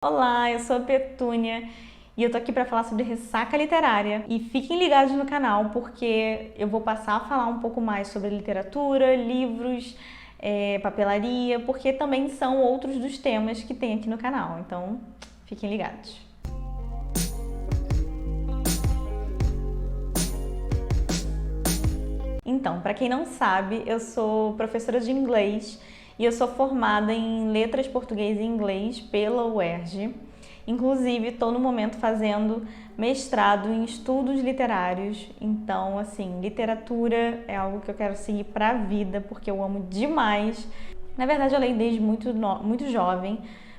Olá, eu sou a Petúnia e eu tô aqui para falar sobre ressaca literária. E fiquem ligados no canal porque eu vou passar a falar um pouco mais sobre literatura, livros, papelaria, porque também são outros dos temas que tem aqui no canal. Então, fiquem ligados. Então, para quem não sabe, eu sou professora de inglês e eu sou formada em Letras Português e Inglês pela UERJ. Inclusive, estou no momento fazendo mestrado em estudos literários. Então, assim, literatura é algo que eu quero seguir para a vida, porque eu amo demais. Na verdade, eu leio desde muito jovem.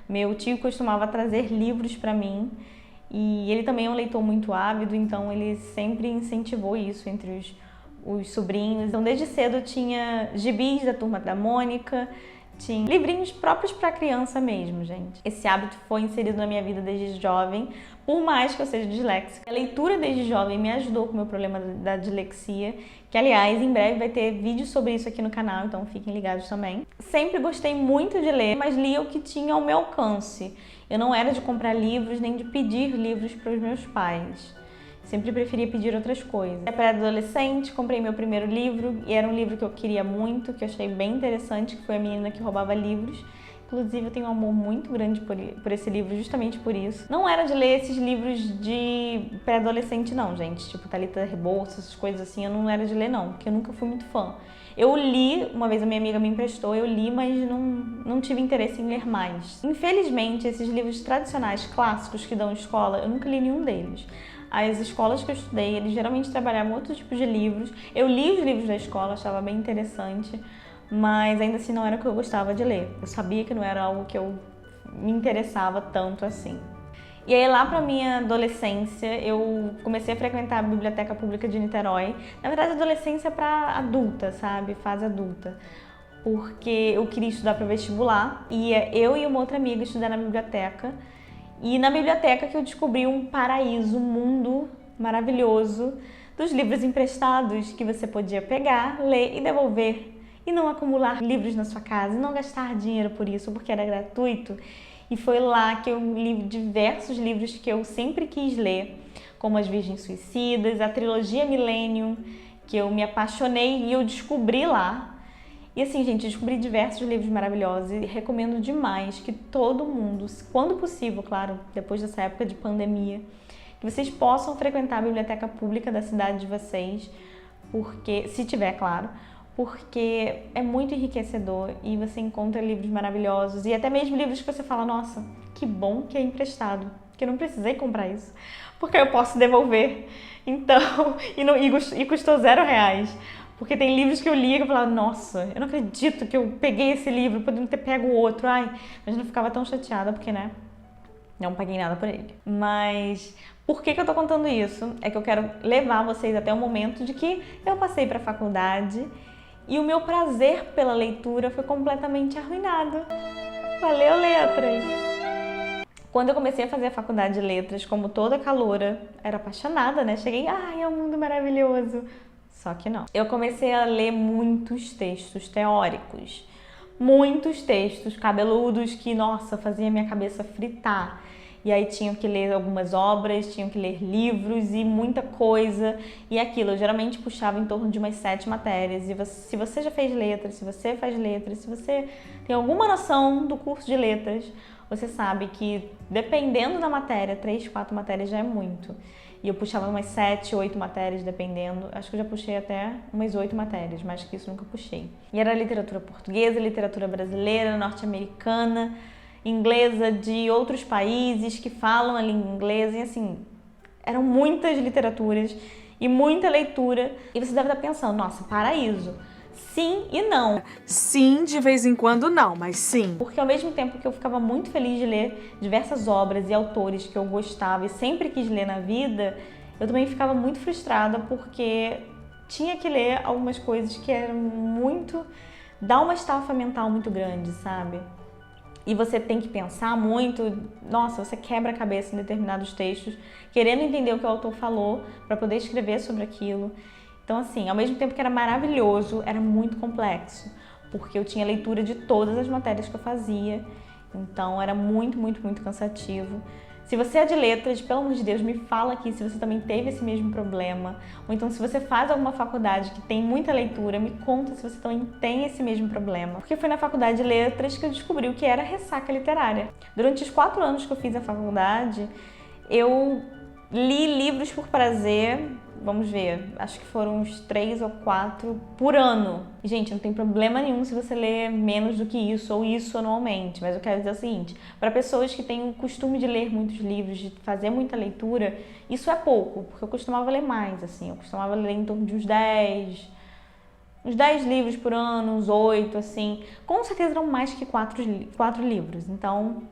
Meu tio costumava trazer livros para mim e ele também é um leitor muito ávido, então ele sempre incentivou isso entre os sobrinhos. Então, desde cedo eu tinha gibis da Turma da Mônica, tinha livrinhos próprios para criança mesmo, gente. Esse hábito foi inserido na minha vida desde jovem, por mais que eu seja disléxica. A leitura desde jovem me ajudou com o meu problema da dislexia, que aliás, em breve vai ter vídeo sobre isso aqui no canal, então fiquem ligados também. Sempre gostei muito de ler, mas lia o que tinha ao meu alcance. Eu não era de comprar livros, nem de pedir livros para os meus pais. Sempre preferia pedir outras coisas. Para adolescente, comprei meu primeiro livro e era um livro que eu queria muito, que eu achei bem interessante, que foi A Menina que Roubava Livros. Inclusive, eu tenho um amor muito grande por esse livro, justamente por isso. Não era de ler esses livros de pré-adolescente, não, gente. Tipo, Thalita Rebouças, essas coisas assim, eu não era de ler, não, porque eu nunca fui muito fã. Eu li, uma vez a minha amiga me emprestou, eu li, mas não tive interesse em ler mais. Infelizmente, esses livros tradicionais, clássicos que dão escola, eu nunca li nenhum deles. As escolas que eu estudei, eles geralmente trabalhavam outros tipos de livros. Eu li os livros da escola, achava bem interessante, mas ainda assim não era o que eu gostava de ler. Eu sabia que não era algo que eu me interessava tanto assim. E aí lá pra minha adolescência, eu comecei a frequentar a Biblioteca Pública de Niterói. Na verdade, adolescência pra adulta, sabe? Fase adulta. Porque eu queria estudar para vestibular, ia eu e uma outra amiga estudar na biblioteca. E na biblioteca que eu descobri um paraíso, um mundo maravilhoso dos livros emprestados que você podia pegar, ler e devolver. E não acumular livros na sua casa, e não gastar dinheiro por isso, porque era gratuito. E foi lá que eu li diversos livros que eu sempre quis ler, como As Virgens Suicidas, a trilogia Millennium, que eu me apaixonei e eu descobri lá. E assim, gente, descobri diversos livros maravilhosos e recomendo demais que todo mundo, quando possível, claro, depois dessa época de pandemia, que vocês possam frequentar a biblioteca pública da cidade de vocês, porque, se tiver, claro, porque é muito enriquecedor e você encontra livros maravilhosos e até mesmo livros que você fala, nossa, que bom que é emprestado, que eu não precisei comprar isso, porque eu posso devolver. Então, e custou R$0. Porque tem livros que eu li e eu falava, nossa, eu não acredito que eu peguei esse livro, podendo ter pego o outro. Ai, mas não ficava tão chateada porque, né, não paguei nada por ele. Mas por que eu tô contando isso? É que eu quero levar vocês até o momento de que eu passei pra faculdade e o meu prazer pela leitura foi completamente arruinado. Valeu, letras! Quando eu comecei a fazer a faculdade de letras, como toda caloura, era apaixonada, né? Cheguei, ai, é um mundo maravilhoso. Só que não. Eu comecei a ler muitos textos teóricos, muitos textos cabeludos que, nossa, fazia minha cabeça fritar. E aí tinham que ler algumas obras, tinham que ler livros e muita coisa. E aquilo, eu geralmente puxava em torno de umas 7 matérias. E se você já fez letras, se você faz letras, se você tem alguma noção do curso de letras, você sabe que dependendo da matéria, 3, 4 matérias já é muito. E eu puxava umas 7, 8 matérias, dependendo. Acho que eu já puxei até umas 8 matérias, mais que isso nunca puxei. E era literatura portuguesa, literatura brasileira, norte-americana, inglesa de outros países que falam a língua inglesa. E assim, eram muitas literaturas e muita leitura. E você deve estar pensando, nossa, paraíso. Sim e não. Sim, de vez em quando não, mas sim. Porque ao mesmo tempo que eu ficava muito feliz de ler diversas obras e autores que eu gostava e sempre quis ler na vida, eu também ficava muito frustrada porque tinha que ler algumas coisas que eram muito... dá uma estafa mental muito grande, sabe? E você tem que pensar muito, nossa, você quebra a cabeça em determinados textos, querendo entender o que o autor falou para poder escrever sobre aquilo. Então, assim, ao mesmo tempo que era maravilhoso, era muito complexo, porque eu tinha leitura de todas as matérias que eu fazia Então era muito, muito, muito cansativo. Se você é de letras, pelo amor de Deus, me fala aqui se você também teve esse mesmo problema. Ou então, se você faz alguma faculdade que tem muita leitura, me conta se você também tem esse mesmo problema. Porque foi na faculdade de letras que eu descobri o que era ressaca literária. Durante os 4 anos que eu fiz a faculdade, eu li livros por prazer, vamos ver, acho que foram uns 3 ou 4 por ano. E, gente, não tem problema nenhum se você ler menos do que isso ou isso anualmente, mas eu quero dizer o seguinte, para pessoas que têm o costume de ler muitos livros, de fazer muita leitura, isso é pouco, porque eu costumava ler mais, assim, eu costumava ler em torno de uns 10 livros por ano, uns 8, assim, com certeza eram mais que 4 livros, então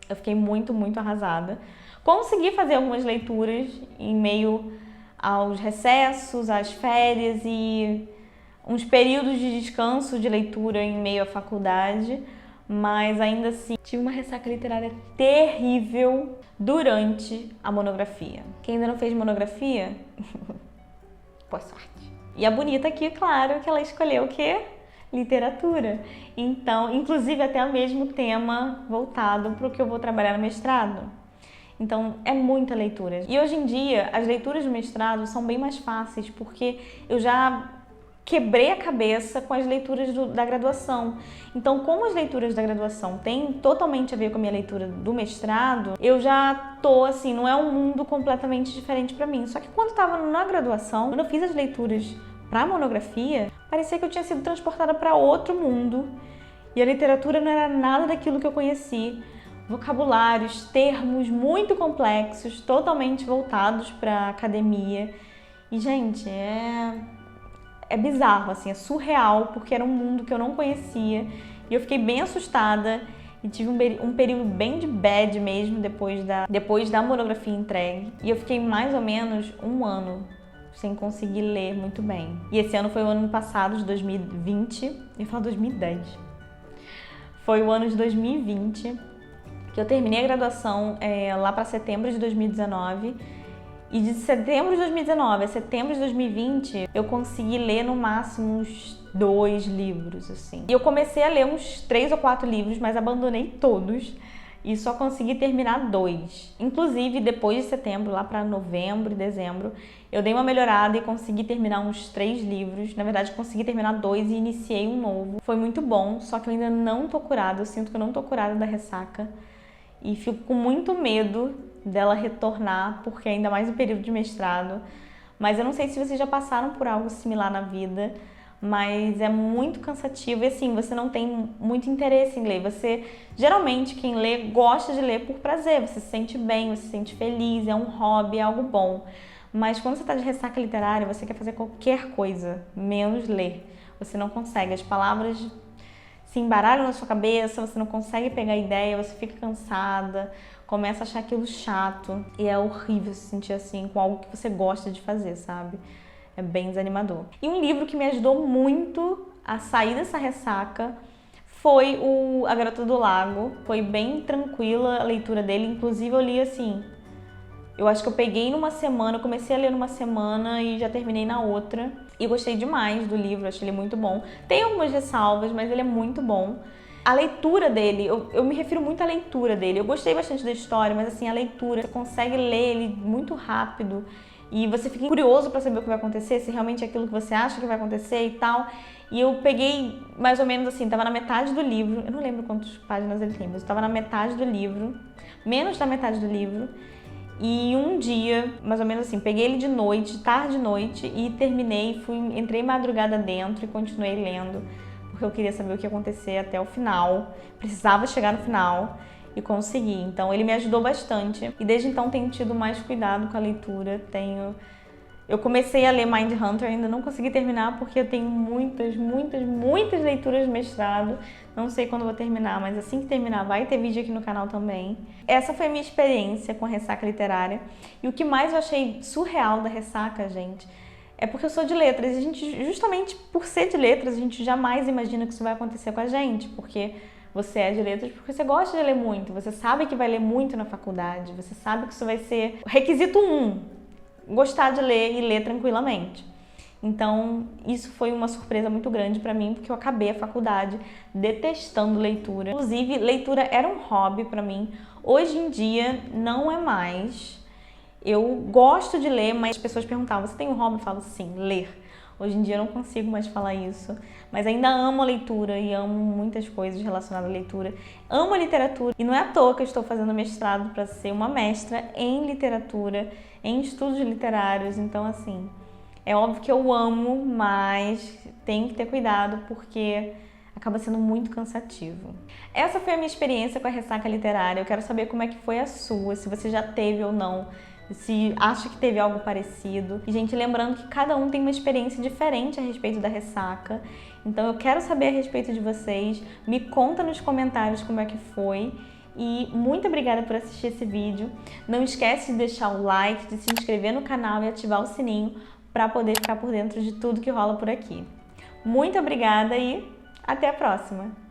eu fiquei muito, muito arrasada. Consegui fazer algumas leituras em meio aos recessos, às férias e uns períodos de descanso de leitura em meio à faculdade, mas ainda assim tive uma ressaca literária terrível durante a monografia. Quem ainda não fez monografia, boa sorte. E a bonita aqui, claro, que ela escolheu o quê? Literatura. Então, inclusive até o mesmo tema voltado para o que eu vou trabalhar no mestrado. Então, é muita leitura. E hoje em dia, as leituras do mestrado são bem mais fáceis, porque eu já quebrei a cabeça com as leituras da graduação. Então, como as leituras da graduação têm totalmente a ver com a minha leitura do mestrado, eu já tô assim, não é um mundo completamente diferente para mim. Só que quando estava na graduação, quando eu fiz as leituras para a monografia, parecia que eu tinha sido transportada para outro mundo. E a literatura não era nada daquilo que eu conheci. Vocabulários, termos muito complexos, totalmente voltados para a academia. E, gente, é bizarro, assim, é surreal, porque era um mundo que eu não conhecia. E eu fiquei bem assustada e tive um período bem de bad mesmo depois da monografia entregue. E eu fiquei mais ou menos 1 ano sem conseguir ler muito bem. E esse ano foi o ano passado, de 2020, eu ia falar 2010. Foi o ano de 2020, que eu terminei a graduação lá para setembro de 2019. E de setembro de 2019 a setembro de 2020, eu consegui ler no máximo uns 2 livros, assim. E eu comecei a ler uns 3 ou 4 livros, mas abandonei todos e só consegui terminar 2. Inclusive, depois de setembro, lá para novembro e dezembro, eu dei uma melhorada e consegui terminar uns 3 livros. Na verdade, consegui terminar 2 e iniciei um novo. Foi muito bom, só que eu ainda não tô curada. Eu sinto que eu não tô curada da ressaca. E fico com muito medo dela retornar, porque ainda mais no período de mestrado. Mas eu não sei se vocês já passaram por algo similar na vida, mas é muito cansativo e assim, você não tem muito interesse em ler. Você, geralmente, quem lê, gosta de ler por prazer, você se sente bem, você se sente feliz, é um hobby, é algo bom. Mas quando você está de ressaca literária, você quer fazer qualquer coisa, menos ler. Você não consegue, as palavras se embaralham na sua cabeça, você não consegue pegar ideia, você fica cansada, começa a achar aquilo chato e é horrível se sentir assim com algo que você gosta de fazer, sabe? É bem desanimador. E um livro que me ajudou muito a sair dessa ressaca foi A Garota do Lago. Foi bem tranquila a leitura dele, inclusive eu li assim, eu acho que eu peguei numa semana, eu comecei a ler numa semana e já terminei na outra. E gostei demais do livro, achei ele muito bom. Tem algumas ressalvas, mas ele é muito bom. A leitura dele, eu me refiro muito à leitura dele. Eu gostei bastante da história, mas assim, a leitura, você consegue ler ele muito rápido e você fica curioso para saber o que vai acontecer, se realmente é aquilo que você acha que vai acontecer e tal. E eu peguei mais ou menos assim, tava na metade do livro, eu não lembro quantas páginas ele tem, mas eu tava na metade do livro, menos da metade do livro. E um dia, mais ou menos assim, peguei ele de noite, tarde de noite, e terminei, entrei madrugada dentro e continuei lendo, porque eu queria saber o que ia acontecer até o final, precisava chegar no final e consegui. Então ele me ajudou bastante e desde então tenho tido mais cuidado com a leitura. Eu comecei a ler Mindhunter, ainda não consegui terminar porque eu tenho muitas leituras de mestrado. Não sei quando vou terminar, mas assim que terminar vai ter vídeo aqui no canal também. Essa foi a minha experiência com a ressaca literária. E o que mais eu achei surreal da ressaca, gente, é porque eu sou de letras. E a gente, justamente por ser de letras, a gente jamais imagina que isso vai acontecer com a gente, porque você é de letras porque você gosta de ler muito, você sabe que vai ler muito na faculdade, você sabe que isso vai ser requisito 1. Gostar de ler e ler tranquilamente. Então, isso foi uma surpresa muito grande para mim, porque eu acabei a faculdade detestando leitura. Inclusive, leitura era um hobby para mim. Hoje em dia, não é mais. Eu gosto de ler, mas as pessoas perguntavam, você tem um hobby? Eu falo, sim, ler. Hoje em dia eu não consigo mais falar isso, mas ainda amo a leitura e amo muitas coisas relacionadas à leitura. Amo a literatura e não é à toa que eu estou fazendo mestrado para ser uma mestra em literatura, em estudos literários. Então, assim, é óbvio que eu amo, mas tenho que ter cuidado porque acaba sendo muito cansativo. Essa foi a minha experiência com a ressaca literária. Eu quero saber como é que foi a sua, se você já teve ou não, se acha que teve algo parecido. E, gente, lembrando que cada um tem uma experiência diferente a respeito da ressaca. Então eu quero saber a respeito de vocês. Me conta nos comentários como é que foi. E muito obrigada por assistir esse vídeo. Não esquece de deixar o like, de se inscrever no canal e ativar o sininho para poder ficar por dentro de tudo que rola por aqui. Muito obrigada e até a próxima!